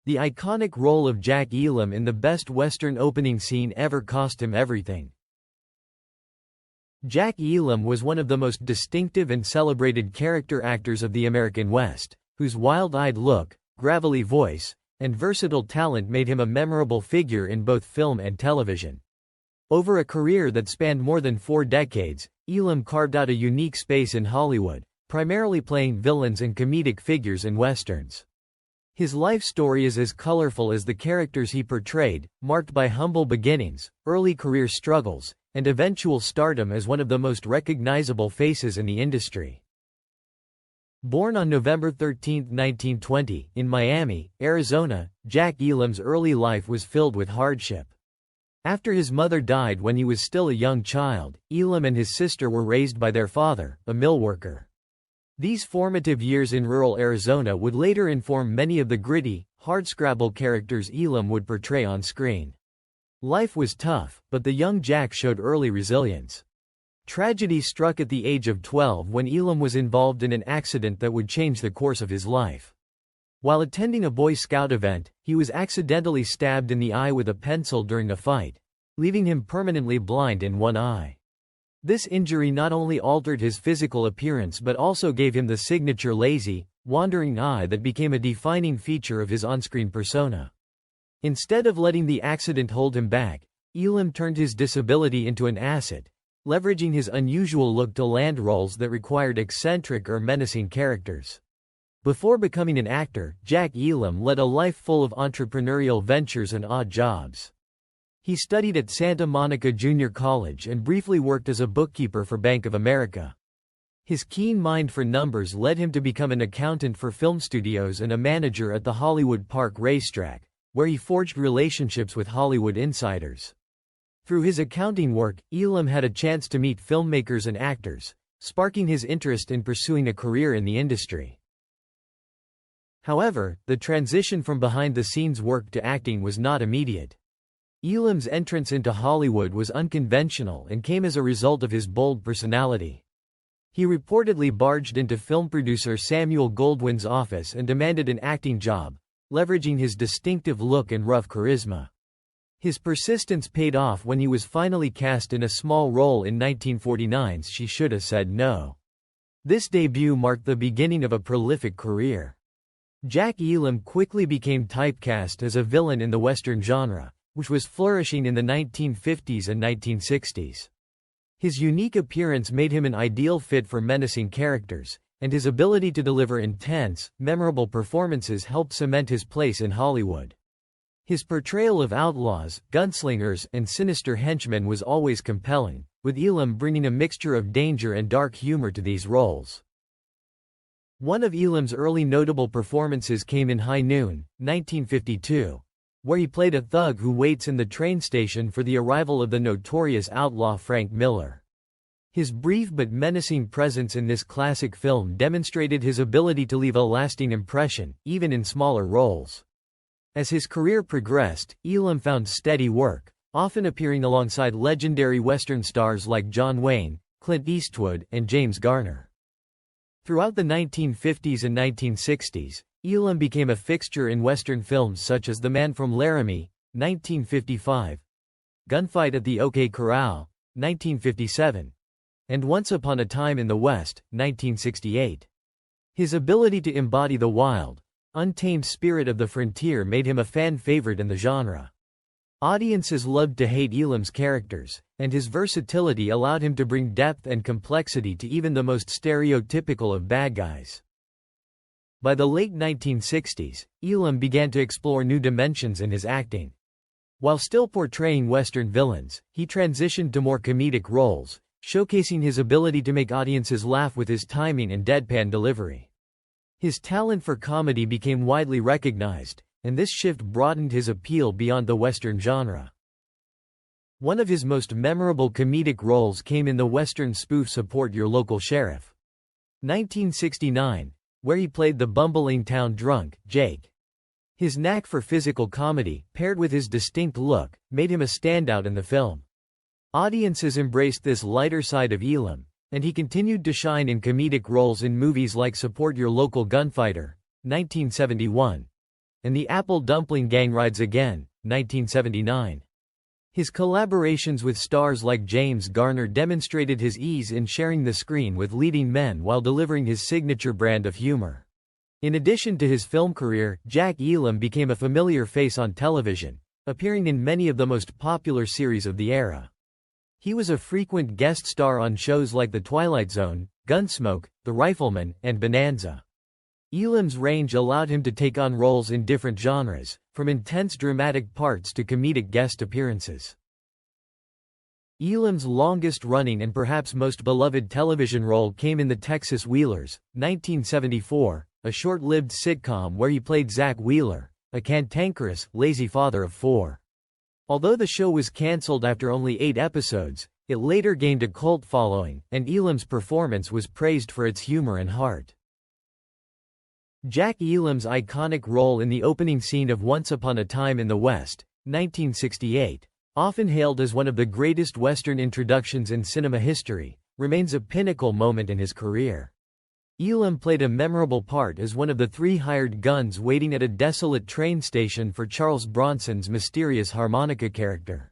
The iconic role of Jack Elam in the best Western opening scene ever cost him everything. Jack Elam was one of the most distinctive and celebrated character actors of the American West, whose wild-eyed look, gravelly voice, and versatile talent made him a memorable figure in both film and television. Over a career that spanned more than 4 decades, Elam carved out a unique space in Hollywood, primarily playing villains and comedic figures in westerns. His life story is as colorful as the characters he portrayed, marked by humble beginnings, early career struggles, and eventual stardom as one of the most recognizable faces in the industry. Born on November 13, 1920, in Miami, Arizona, Jack Elam's early life was filled with hardship. After his mother died when he was still a young child, Elam and his sister were raised by their father, a mill worker. These formative years in rural Arizona would later inform many of the gritty, hardscrabble characters Elam would portray on screen. Life was tough, but the young Jack showed early resilience. Tragedy struck at the age of 12 when Elam was involved in an accident that would change the course of his life. While attending a Boy Scout event, he was accidentally stabbed in the eye with a pencil during a fight, leaving him permanently blind in one eye. This injury not only altered his physical appearance but also gave him the signature lazy, wandering eye that became a defining feature of his on-screen persona. Instead of letting the accident hold him back, Elam turned his disability into an asset, leveraging his unusual look to land roles that required eccentric or menacing characters. Before becoming an actor, Jack Elam led a life full of entrepreneurial ventures and odd jobs. He studied at Santa Monica Junior College and briefly worked as a bookkeeper for Bank of America. His keen mind for numbers led him to become an accountant for film studios and a manager at the Hollywood Park racetrack, where he forged relationships with Hollywood insiders. Through his accounting work, Elam had a chance to meet filmmakers and actors, sparking his interest in pursuing a career in the industry. However, the transition from behind-the-scenes work to acting was not immediate. Elam's entrance into Hollywood was unconventional and came as a result of his bold personality. He reportedly barged into film producer Samuel Goldwyn's office and demanded an acting job, leveraging his distinctive look and rough charisma. His persistence paid off when he was finally cast in a small role in 1949's She Shoulda Said No. This debut marked the beginning of a prolific career. Jack Elam quickly became typecast as a villain in the Western genre, which was flourishing in the 1950s and 1960s. His unique appearance made him an ideal fit for menacing characters, and his ability to deliver intense, memorable performances helped cement his place in Hollywood. His portrayal of outlaws, gunslingers, and sinister henchmen was always compelling, with Elam bringing a mixture of danger and dark humor to these roles. One of Elam's early notable performances came in High Noon, 1952, where he played a thug who waits in the train station for the arrival of the notorious outlaw Frank Miller. His brief but menacing presence in this classic film demonstrated his ability to leave a lasting impression, even in smaller roles. As his career progressed, Elam found steady work, often appearing alongside legendary Western stars like John Wayne, Clint Eastwood, and James Garner. Throughout the 1950s and 1960s, Elam became a fixture in Western films such as The Man from Laramie, 1955, Gunfight at the OK Corral, 1957, and Once Upon a Time in the West, 1968. His ability to embody the wild, untamed spirit of the frontier made him a fan favorite in the genre. Audiences loved to hate Elam's characters, and his versatility allowed him to bring depth and complexity to even the most stereotypical of bad guys. By the late 1960s, Elam began to explore new dimensions in his acting. While still portraying Western villains, he transitioned to more comedic roles, showcasing his ability to make audiences laugh with his timing and deadpan delivery. His talent for comedy became widely recognized, and this shift broadened his appeal beyond the Western genre. One of his most memorable comedic roles came in the Western spoof Support Your Local Sheriff, 1969, where he played the bumbling town drunk, Jake. His knack for physical comedy, paired with his distinct look, made him a standout in the film. Audiences embraced this lighter side of Elam, and he continued to shine in comedic roles in movies like Support Your Local Gunfighter, 1971, and The Apple Dumpling Gang Rides Again, 1979. His collaborations with stars like James Garner demonstrated his ease in sharing the screen with leading men while delivering his signature brand of humor. In addition to his film career, Jack Elam became a familiar face on television, appearing in many of the most popular series of the era. He was a frequent guest star on shows like The Twilight Zone, Gunsmoke, The Rifleman, and Bonanza. Elam's range allowed him to take on roles in different genres, from intense dramatic parts to comedic guest appearances. Elam's longest-running and perhaps most beloved television role came in The Texas Wheelers, 1974, a short-lived sitcom where he played Zach Wheeler, a cantankerous, lazy father of four. Although the show was cancelled after only 8 episodes, it later gained a cult following, and Elam's performance was praised for its humor and heart. Jack Elam's iconic role in the opening scene of Once Upon a Time in the West, 1968, often hailed as one of the greatest Western introductions in cinema history, remains a pinnacle moment in his career. Elam played a memorable part as one of the 3 hired guns waiting at a desolate train station for Charles Bronson's mysterious harmonica character.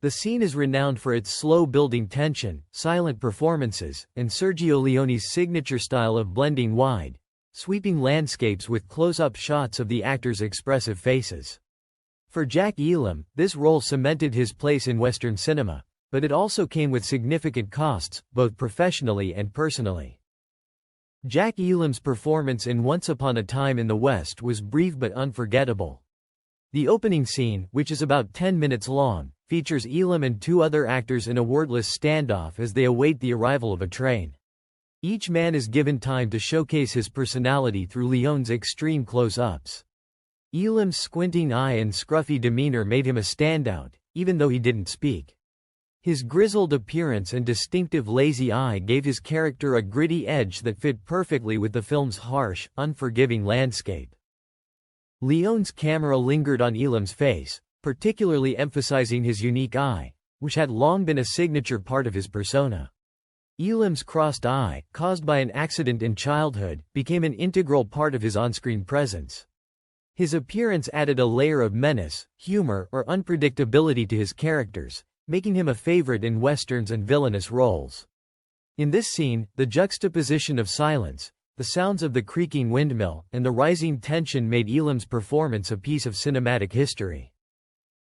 The scene is renowned for its slow-building tension, silent performances, and Sergio Leone's signature style of blending wide, sweeping landscapes with close-up shots of the actors' expressive faces. For Jack Elam, this role cemented his place in Western cinema, but it also came with significant costs, both professionally and personally. Jack Elam's performance in Once Upon a Time in the West was brief but unforgettable. The opening scene, which is about 10 minutes long, features Elam and 2 other actors in a wordless standoff as they await the arrival of a train. Each man is given time to showcase his personality through Leone's extreme close-ups. Elam's squinting eye and scruffy demeanor made him a standout, even though he didn't speak. His grizzled appearance and distinctive lazy eye gave his character a gritty edge that fit perfectly with the film's harsh, unforgiving landscape. Leone's camera lingered on Elam's face, particularly emphasizing his unique eye, which had long been a signature part of his persona. Elam's crossed eye, caused by an accident in childhood, became an integral part of his on-screen presence. His appearance added a layer of menace, humor, or unpredictability to his characters, making him a favorite in westerns and villainous roles. In this scene, the juxtaposition of silence, the sounds of the creaking windmill, and the rising tension made Elam's performance a piece of cinematic history.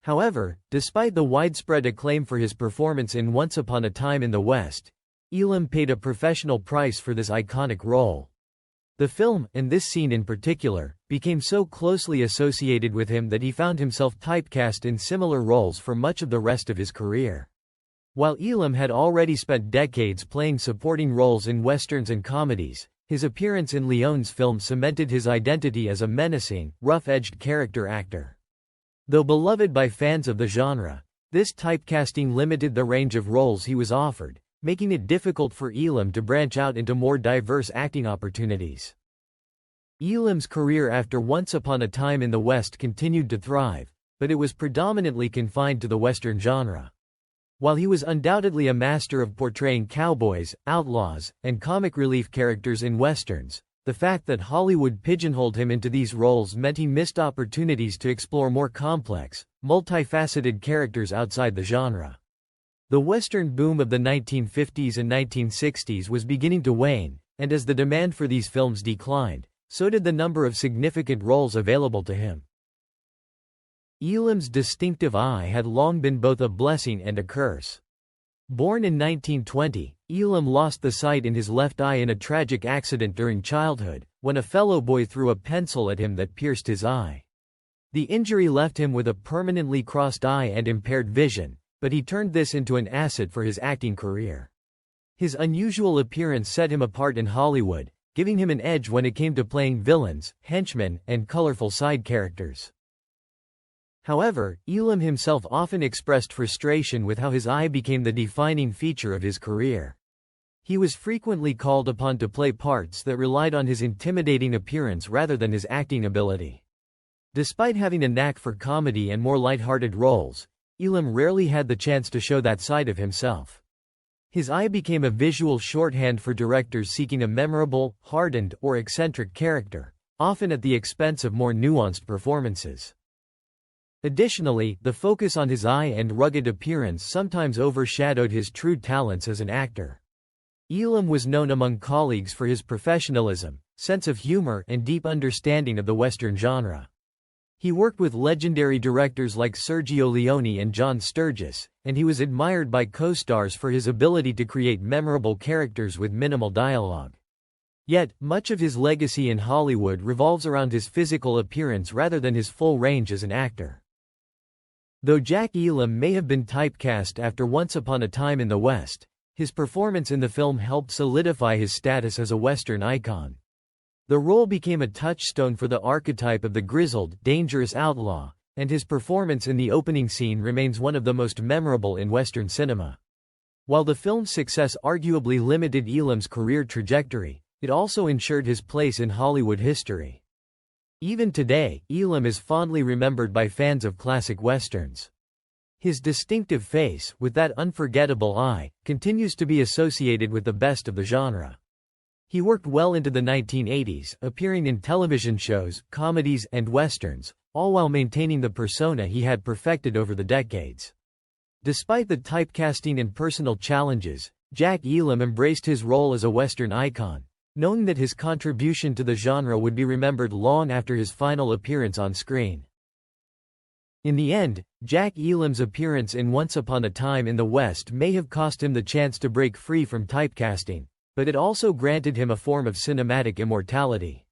However, despite the widespread acclaim for his performance in Once Upon a Time in the West, Elam paid a professional price for this iconic role. The film, and this scene in particular, became so closely associated with him that he found himself typecast in similar roles for much of the rest of his career. While Elam had already spent decades playing supporting roles in westerns and comedies, his appearance in Leone's film cemented his identity as a menacing, rough-edged character actor. Though beloved by fans of the genre, this typecasting limited the range of roles he was offered, making it difficult for Elam to branch out into more diverse acting opportunities. Elam's career after Once Upon a Time in the West continued to thrive, but it was predominantly confined to the Western genre. While he was undoubtedly a master of portraying cowboys, outlaws, and comic relief characters in westerns, the fact that Hollywood pigeonholed him into these roles meant he missed opportunities to explore more complex, multifaceted characters outside the genre. The Western boom of the 1950s and 1960s was beginning to wane, and as the demand for these films declined, so did the number of significant roles available to him. Elam's distinctive eye had long been both a blessing and a curse. Born in 1920, Elam lost the sight in his left eye in a tragic accident during childhood, when a fellow boy threw a pencil at him that pierced his eye. The injury left him with a permanently crossed eye and impaired vision, but he turned this into an asset for his acting career. His unusual appearance set him apart in Hollywood, giving him an edge when it came to playing villains, henchmen, and colorful side characters. However, Elam himself often expressed frustration with how his eye became the defining feature of his career. He was frequently called upon to play parts that relied on his intimidating appearance rather than his acting ability. Despite having a knack for comedy and more lighthearted roles, Elam rarely had the chance to show that side of himself. His eye became a visual shorthand for directors seeking a memorable, hardened, or eccentric character, often at the expense of more nuanced performances. Additionally, the focus on his eye and rugged appearance sometimes overshadowed his true talents as an actor. Elam was known among colleagues for his professionalism, sense of humor, and deep understanding of the Western genre. He worked with legendary directors like Sergio Leone and John Sturges, and he was admired by co-stars for his ability to create memorable characters with minimal dialogue. Yet, much of his legacy in Hollywood revolves around his physical appearance rather than his full range as an actor. Though Jack Elam may have been typecast after Once Upon a Time in the West, his performance in the film helped solidify his status as a Western icon. The role became a touchstone for the archetype of the grizzled, dangerous outlaw, and his performance in the opening scene remains one of the most memorable in Western cinema. While the film's success arguably limited Elam's career trajectory, it also ensured his place in Hollywood history. Even today, Elam is fondly remembered by fans of classic westerns. His distinctive face, with that unforgettable eye, continues to be associated with the best of the genre. He worked well into the 1980s, appearing in television shows, comedies, and westerns, all while maintaining the persona he had perfected over the decades. Despite the typecasting and personal challenges, Jack Elam embraced his role as a Western icon, knowing that his contribution to the genre would be remembered long after his final appearance on screen. In the end, Jack Elam's appearance in Once Upon a Time in the West may have cost him the chance to break free from typecasting, but it also granted him a form of cinematic immortality.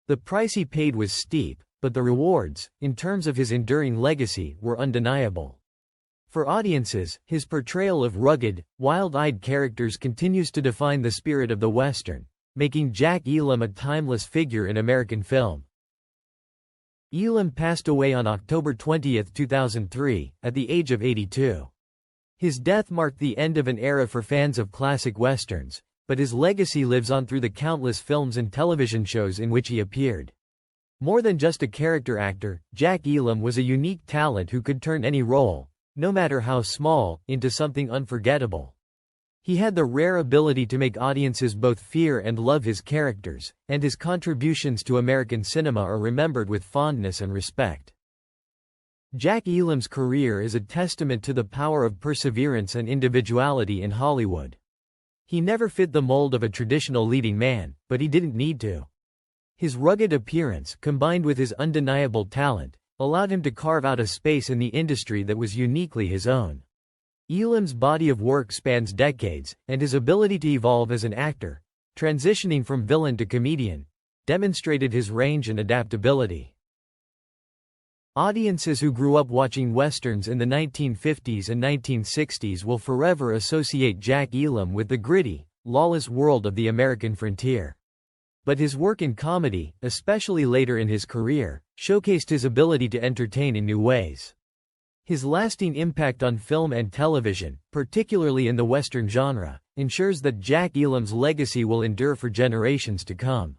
The price he paid was steep, but the rewards, in terms of his enduring legacy, were undeniable. For audiences, his portrayal of rugged, wild-eyed characters continues to define the spirit of the Western, making Jack Elam a timeless figure in American film. Elam passed away on October 20, 2003, at the age of 82. His death marked the end of an era for fans of classic westerns, but his legacy lives on through the countless films and television shows in which he appeared. More than just a character actor, Jack Elam was a unique talent who could turn any role, no matter how small, into something unforgettable. He had the rare ability to make audiences both fear and love his characters, and his contributions to American cinema are remembered with fondness and respect. Jack Elam's career is a testament to the power of perseverance and individuality in Hollywood. He never fit the mold of a traditional leading man, but he didn't need to. His rugged appearance, combined with his undeniable talent, allowed him to carve out a space in the industry that was uniquely his own. Elam's body of work spans decades, and his ability to evolve as an actor, transitioning from villain to comedian, demonstrated his range and adaptability. Audiences who grew up watching westerns in the 1950s and 1960s will forever associate Jack Elam with the gritty, lawless world of the American frontier. But his work in comedy, especially later in his career, showcased his ability to entertain in new ways. His lasting impact on film and television, particularly in the Western genre, ensures that Jack Elam's legacy will endure for generations to come.